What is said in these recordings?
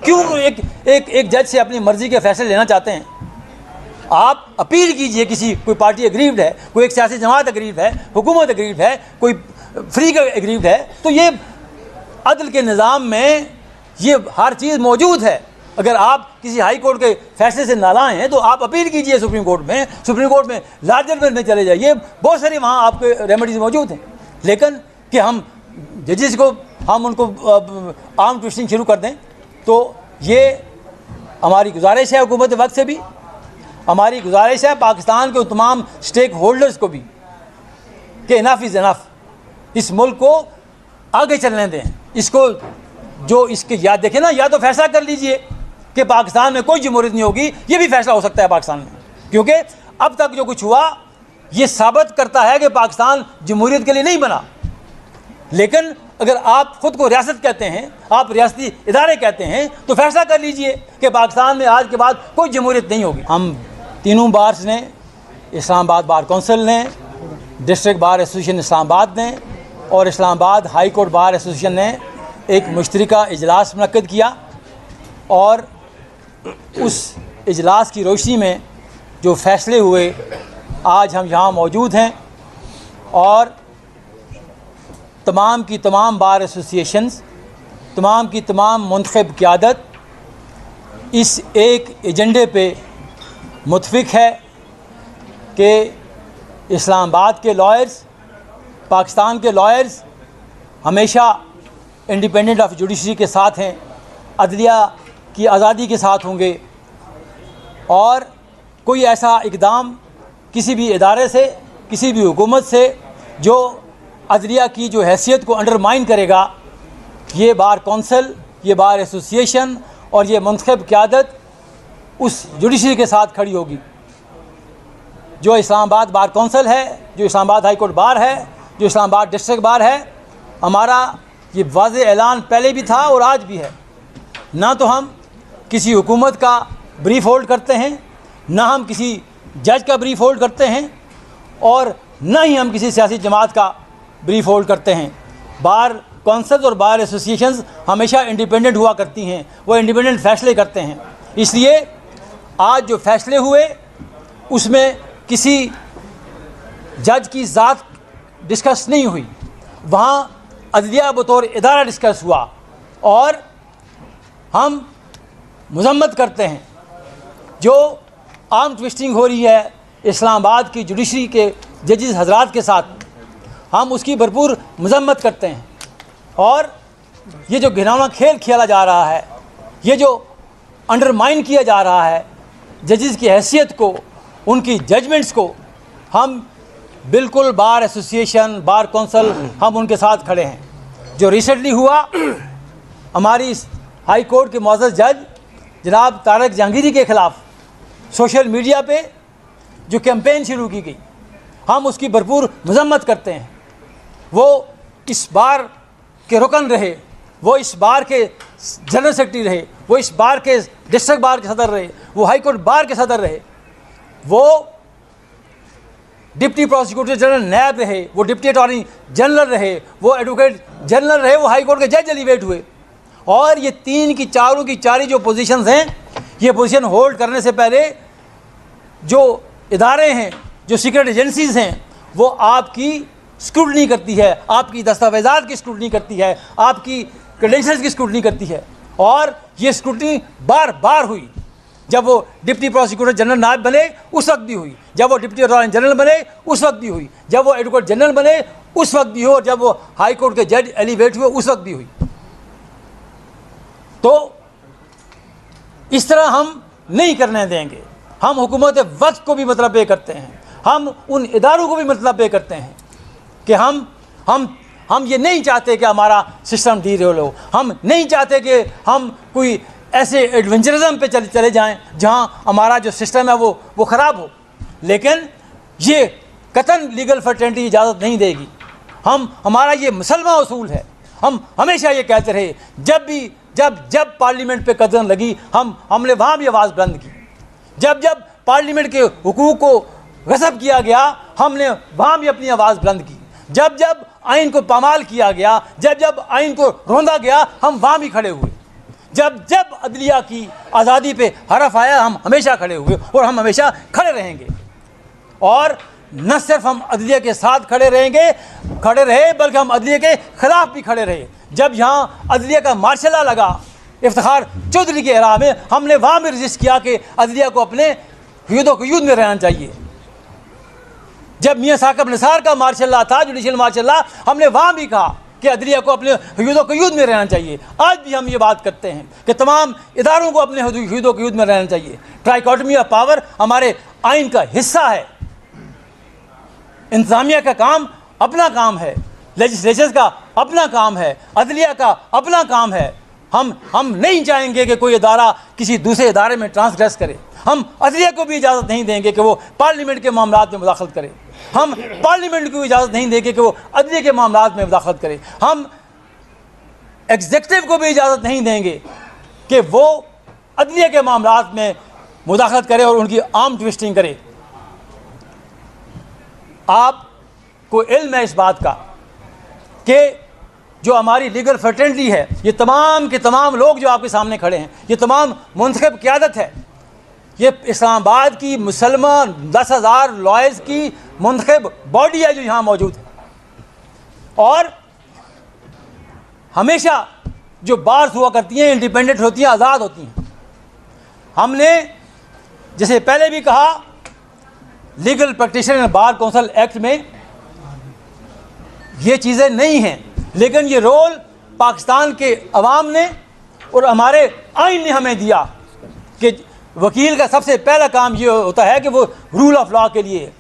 क्यों एक जज से अपनी मर्जी के फैसले लेना चाहते हैं? आप अपील कीजिए, कोई पार्टी एग्रीव्ड है, कोई एक सियासी जमात एग्रीव्ड है, हुकूमत एग्रीव्ड है, कोई फ्री का एग्रीव्ड है, तो ये अदल के निज़ाम में ये हर चीज़ मौजूद है। अगर आप किसी हाई कोर्ट के फैसले से नालायक हैं तो आप अपील कीजिए सुप्रीम कोर्ट में लार्जर बेंच में चले जाइए, बहुत सारी वहाँ आपके रेमेडीज़ मौजूद हैं। लेकिन कि हम जजेस को हम उनको आर्म ट्विस्टिंग शुरू कर दें, तो ये हमारी गुजारिश है हुकूमत वक्त से भी, हमारी गुजारिश है पाकिस्तान के तमाम स्टेक होल्डर्स को भी कि इनफ इज़ इनफ, इस मुल्क को आगे चलने दें। इसको जो इसके याद देखें ना, या तो फैसला कर लीजिए कि पाकिस्तान में कोई जमहूरियत नहीं होगी, ये भी फैसला हो सकता है पाकिस्तान में, क्योंकि अब तक जो कुछ हुआ ये साबित करता है कि पाकिस्तान जमहूरियत के लिए नहीं बना। लेकिन अगर आप ख़ुद को रियासत कहते हैं, आप रियासती इदारे कहते हैं, तो फैसला कर लीजिए कि पाकिस्तान में आज के बाद कोई जमहूरियत नहीं होगी। हम तीनों बार्स ने, इस्लामाबाद बार कौंसिल ने, डिस्ट्रिक्ट बार एसोसिएशन इस्लामाबाद ने और Islamabad high court bar association ने एक मुश्तरका इजलास मुनक्किद किया, और उस इजलास की रोशनी में जो फ़ैसले हुए आज हम यहाँ मौजूद हैं। और तमाम की तमाम बार एसोसिएशंस, तमाम की तमाम मुंतखब क़यादत इस एक एजेंडे पे मुत्फिक है कि इस्लामाबाद के लॉयर्स, पाकिस्तान के लॉयर्स हमेशा इंडिपेंडेंट ऑफ जुडिशरी के साथ हैं, अदलिया की आज़ादी के साथ होंगे, और कोई ऐसा इक़दाम किसी भी इदारे से, किसी भी हुकूमत से जो अदलिया की जो हैसियत को अंडरमाइन करेगा, ये बार कौंसिल, ये बार एसोसिएशन और ये मुंतखब क़यादत उस जुडिशरी के साथ खड़ी होगी। जो इस्लामाबाद बार कौंसिल है, जो इस्लामाबाद हाई कोर्ट बार है, जो इस्लामाबाद डिस्ट्रिक्ट बार है, हमारा ये वाज़े ऐलान पहले भी था और आज भी है, ना तो हम किसी हुकूमत का ब्रीफ होल्ड करते हैं, ना हम किसी जज का ब्रीफ होल्ड करते हैं, और ना ही हम किसी सियासी जमात का ब्रीफ होल्ड करते हैं। बार कौंसिल्स और बार एसोसिएशंस हमेशा इंडिपेंडेंट हुआ करती हैं, वो इंडिपेंडेंट फ़ैसले करते हैं। इसलिए आज जो फ़ैसले हुए उसमें किसी जज की ज़ात डिस्कस नहीं हुई, वहाँ अदलिया बतौर इदारा डिस्कस हुआ, और हम मज़म्मत करते हैं जो आर्म ट्विस्टिंग हो रही है इस्लामाबाद की जुडिशरी के जजेस हजरात के साथ, हम उसकी भरपूर मज़म्मत करते हैं। और ये जो घिनौना खेल खेला जा रहा है, ये जो अंडरमाइन किया जा रहा है जजेस की हैसियत को, उनकी जजमेंट्स को, हम बिल्कुल बार एसोसिएशन, बार कौंसिल, हम उनके साथ खड़े हैं। जो रिसेंटली हुआ, हमारी हाई कोर्ट के मुअज़्ज़ज़ जज जनाब तारिक जहांगीरी के ख़िलाफ़ सोशल मीडिया पे जो कैंपेन शुरू की गई, हम उसकी भरपूर मज़म्मत करते हैं। वो इस बार के रुकन रहे, वो इस बार के जनरल सेक्रेटरी रहे, वो इस बार के डिस्ट्रिक्ट बार के सदर रहे, वो हाई कोर्ट बार के सदर रहे, वो डिप्टी प्रोसिक्यूटर जनरल नैब रहे, वो डिप्टी अटॉर्नी जनरल रहे, वो एडवोकेट जनरल रहे, वो हाई कोर्ट के जज एलिवेट हुए। और ये तीन की चारों की चारी जो पोजीशंस हैं, ये पोजीशन होल्ड करने से पहले जो इदारे हैं, जो सीक्रेट एजेंसीज़ हैं, वो आपकी स्क्रूटनी करती है, आपकी दस्तावेज़ात की स्क्रूटनी करती है, आपकी क्रेडेंशियल्स की स्क्रूटनी करती है। और ये स्क्रूटनी बार बार हुई। जब वो डिप्टी प्रोसिक्यूटर जनरल नायब बने उस वक्त भी हुई, जब वो डिप्टी अटॉर्नी जनरल बने उस वक्त भी हुई, जब वो एडवोकेट जनरल बने उस वक्त भी हुई, और जब वो हाई कोर्ट के जज एलिवेट हुए उस वक्त भी हुई। तो इस तरह हम नहीं करने देंगे। हम हुकूमत वक्त को भी मतलब पे करते हैं, हम उन इदारों को भी मतलब पे करते हैं कि हम ये नहीं चाहते कि हमारा सिस्टम डीरेल हो, हम नहीं चाहते कि हम कोई ऐसे एडवेंचरिज्म पे चले जाएं जहां हमारा जो सिस्टम है वो ख़राब हो। लेकिन ये कतन लीगल फर्टेनिटी इजाज़त नहीं देगी। हमारा ये मुसलमान उसूल है। हम हमेशा ये कहते रहे, जब पार्लियामेंट पे कदम लगी हमने वहाँ भी आवाज़ बुलंद की। जब पार्लियामेंट के हुकूक को गसब किया गया, हमने वहाँ भी अपनी आवाज़ बुलंद की। जब आइन को पामाल किया गया, जब आइन को रोंदा गया, हम वहाँ भी खड़े हुए। जब जब अदलिया की आज़ादी पे हरफ आया, हम हमेशा खड़े हुए और हम हमेशा खड़े रहेंगे। और न सिर्फ हम अदलिया के साथ खड़े रहे बल्कि हम अदलिया के ख़िलाफ़ भी खड़े रहे। जब यहाँ अदलिया का मार्शल लॉ लगा इफ्तिखार चौधरी के इरा में, हमने वहाँ भी रजिस्ट किया कि अदलिया को अपने हुदूद में रहना चाहिए। जब मियाँ साकिब निसार का मार्शल लॉ था, जुडिशल मार्शल लॉ, हमने वहाँ भी कहा कि अदलिया को अपने हुदूद में रहना चाहिए। आज भी हम ये बात करते हैं कि तमाम इदारों को अपने हुदूद में रहना चाहिए। ट्राइकोटमी ऑफ पावर हमारे आइन का हिस्सा है। इंतज़ामिया का काम अपना काम है, लेजिस्लेचर का अपना काम है, अदलिया का अपना काम है। हम नहीं चाहेंगे कि कोई इदारा किसी दूसरे इदारे में ट्रांसग्रेस करे। हम अदलिया को भी इजाज़त नहीं देंगे कि वो पार्लियामेंट के मामलात में मुदाखलत करे। हम पार्लियामेंट को इजाज़त नहीं देंगे कि वो अदलिया के मामलात में मुदाखलत करे। हम एग्जीक्यूटिव को भी इजाज़त नहीं देंगे कि वो अदलिया के मामलात में मुदाखलत करे और उनकी आर्म ट्विस्टिंग करे। आपको इल्म है इस बात का कि जो हमारी लीगल फ्रेटर्निटी है, ये तमाम के तमाम लोग जो आपके सामने खड़े हैं, ये तमाम मुंतखब क़यादत है। ये इस्लामाबाद की मुसलमान 10,000 लॉयर्स की मुंतखब बॉडी है जो यहाँ मौजूद है। और हमेशा जो बार्स हुआ करती हैं इंडिपेंडेंट होती हैं, आज़ाद होती हैं। हमने जैसे पहले भी कहा, legal practitioner bar council act में ये चीज़ें नहीं हैं, लेकिन ये रोल पाकिस्तान के अवाम ने और हमारे आइन ने हमें दिया कि वकील का सबसे पहला काम ये होता है कि वो रूल ऑफ लॉ के लिए,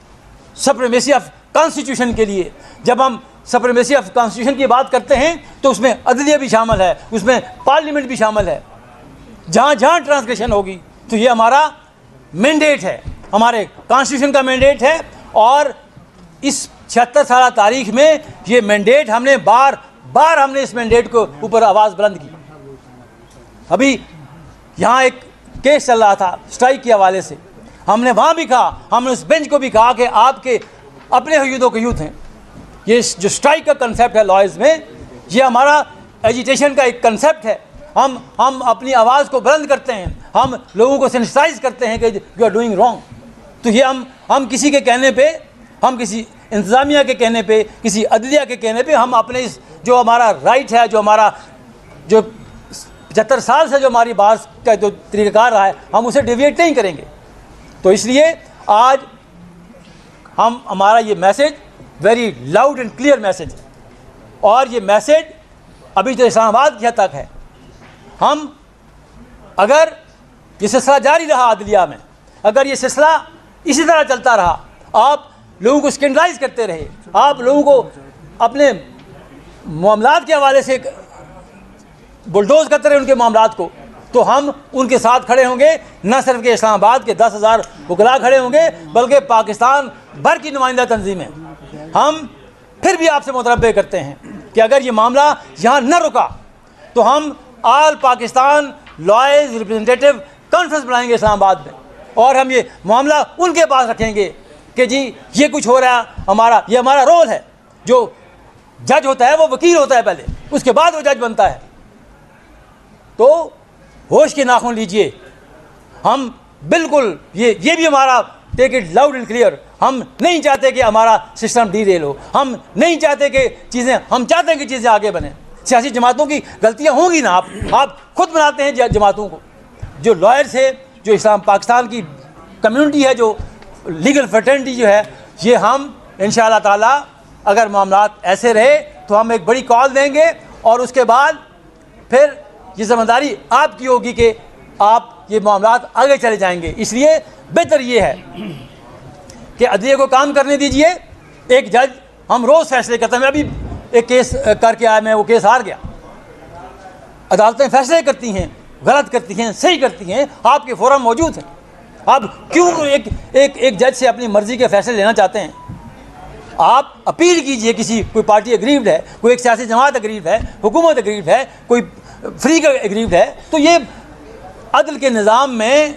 सुप्रीमेसी ऑफ कॉन्स्टिट्यूशन के लिए। जब हम सुप्रीमेसी ऑफ कॉन्स्टिट्यूशन की बात करते हैं तो उसमें अदलिया भी शामिल है, उसमें पार्लियामेंट भी शामिल है। जहाँ जहाँ ट्रांसग्रेशन होगी तो ये हमारा मैंडेट है, हमारे कॉन्स्टिट्यूशन का मैंडेट है। और इस 76 साल तारीख में ये मैंडेट हमने बार बार हमने इस मैंडेट को ऊपर आवाज़ बुलंद की। अभी यहाँ एक केस चल रहा था स्ट्राइक के हवाले से, हमने वहाँ भी कहा, हमने उस बेंच को भी कहा कि आपके अपने हुदूद हैं। ये जो स्ट्राइक का कंसेप्ट है लॉयर्स में, ये हमारा एजिटेशन का एक कंसेप्ट है। हम अपनी आवाज़ को बुलंद करते हैं, हम लोगों को सेंसिटाइज करते हैं कि यू आर डूइंग रॉन्ग। तो ये हम किसी के कहने पे, हम किसी इंतज़ामिया के कहने पे, किसी अदलिया के कहने पे, हम अपने इस जो हमारा राइट है, जो हमारा जो 75 साल से जो हमारी बात का जो तरीक़ाकार रहा है, हम उसे डिविएट नहीं करेंगे। तो इसलिए आज हमारा ये message very loud and clear message है। और ये मैसेज अभी तो इस्लामाबाद की हद तक है। हम अगर ये सिलसिला जारी रहा अदलिया में, अगर ये सिलसिला इसी तरह चलता रहा, आप लोगों को स्कैंडलाइज करते रहे, आप लोगों को अपने मामलात के हवाले से बुलडोज करते रहे उनके मामलात को, तो हम उनके साथ खड़े होंगे। न सिर्फ के इस्लामाबाद के 10,000 वकला खड़े होंगे, बल्कि पाकिस्तान भर की नुमाइंदा तंजीमें। हम फिर भी आपसे मुतरब्बे करते हैं कि अगर ये मामला यहाँ न रुका तो हम all Pakistan lawyers representative conference बुलाएंगे इस्लामाबाद में, और हम ये मामला उनके पास रखेंगे कि जी ये कुछ हो रहा है, ये हमारा रोल है। जो जज होता है वो वकील होता है पहले, उसके बाद वो जज बनता है। तो होश के नाखून लीजिए। हम बिल्कुल ये भी हमारा take it loud and clear, हम नहीं चाहते कि हमारा सिस्टम डीरेल हो, हम नहीं चाहते कि चीज़ें, हम चाहते हैं कि चीज़ें आगे बने। सियासी जमातों की गलतियां होंगी ना, आप खुद बनाते हैं जमातों को। जो लॉयर्स है, जो इस्लाम पाकिस्तान की कम्युनिटी है, जो लीगल फ्रेटर्निटी जो है, ये हम इंशाअल्लाह ताला अगर मामलात ऐसे रहे तो हम एक बड़ी कॉल देंगे, और उसके बाद फिर ये जिम्मेदारी आपकी होगी कि आप ये मामलात आगे चले जाएंगे। इसलिए बेहतर ये है कि अदलिया को काम करने दीजिए। एक जज, हम रोज़ फैसले करते हैं। मैं अभी एक केस करके आया, मैं वो केस हार गया। अदालतें फैसले करती हैं, गलत करती हैं, सही करती हैं, आपके फोरम मौजूद हैं। आप क्यों एक जज से अपनी मर्ज़ी के फैसले लेना चाहते हैं? आप अपील कीजिए। कोई पार्टी एग्रीव्ड है, कोई एक सियासी जमात एग्रीव्ड है, हुकूमत एग्रीव्ड है, कोई फ्री का एग्रीव्ड है, तो ये अदल के निज़ाम में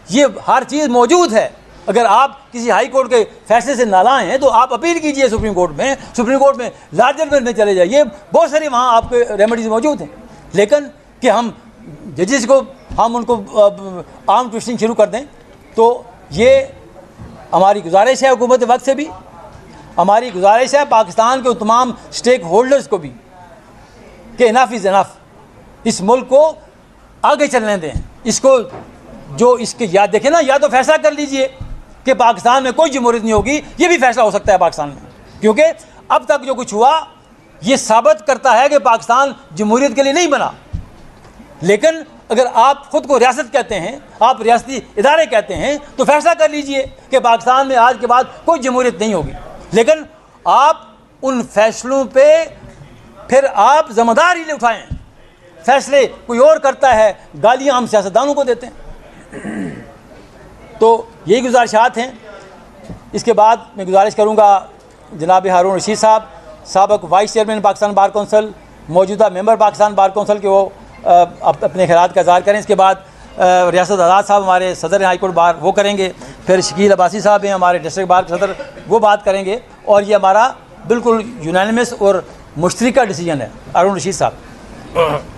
ये हर चीज़ मौजूद है। अगर आप किसी हाई कोर्ट के फैसले से नालायक हैं तो आप अपील कीजिए सुप्रीम कोर्ट में लार्जर बेंच में चले जाइए। बहुत सारी वहाँ आपके रेमेडीज़ मौजूद हैं। लेकिन कि हम जजेस को हम उनको आर्म ट्विस्टिंग शुरू कर दें, तो ये हमारी गुजारिश है हुकूमत वक्त से भी, हमारी गुजारिश है पाकिस्तान के तमाम स्टेक होल्डर्स को भी कि इनफ इज़ इनफ, इस मुल्क को आगे चलने दें। इसको जो इसके याद देखें ना, या तो फैसला कर लीजिए कि पाकिस्तान में कोई जमहूरियत नहीं होगी, ये भी फैसला हो सकता है पाकिस्तान में, क्योंकि अब तक जो कुछ हुआ ये साबित करता है कि पाकिस्तान जमहूरियत के लिए नहीं बना। लेकिन अगर आप ख़ुद को रियासत कहते हैं, आप रियासती इदारे कहते हैं, तो फैसला कर लीजिए कि पाकिस्तान में आज के बाद कोई जमहूरियत नहीं होगी। लेकिन आप उन फैसलों पे फिर आप ज़िम्मेदारी ले उठाएं। फैसले कोई और करता है, गालियाँ हम सियासतदानों को देते हैं। तो यही गुजारिशात हैं। इसके बाद मैं गुजारिश करूँगा जनाब हारून रशीद साहब, साबिक़ vice chairman Pakistan bar council, मौजूदा मेंबर पाकिस्तान बार कौंसल के, वो अपने ख़यालात का इज़हार करें। इसके बाद रियासत आज़ाद साहब हमारे सदर हाई कोर्ट बार वो करेंगे, फिर शकील अब्बासी साहब हैं हमारे डिस्ट्रिक्ट बार के सदर, वो बात करेंगे। और ये हमारा बिल्कुल यूनानिमस और मुश्तरका डिसीजन है। हारून रशीद साहब।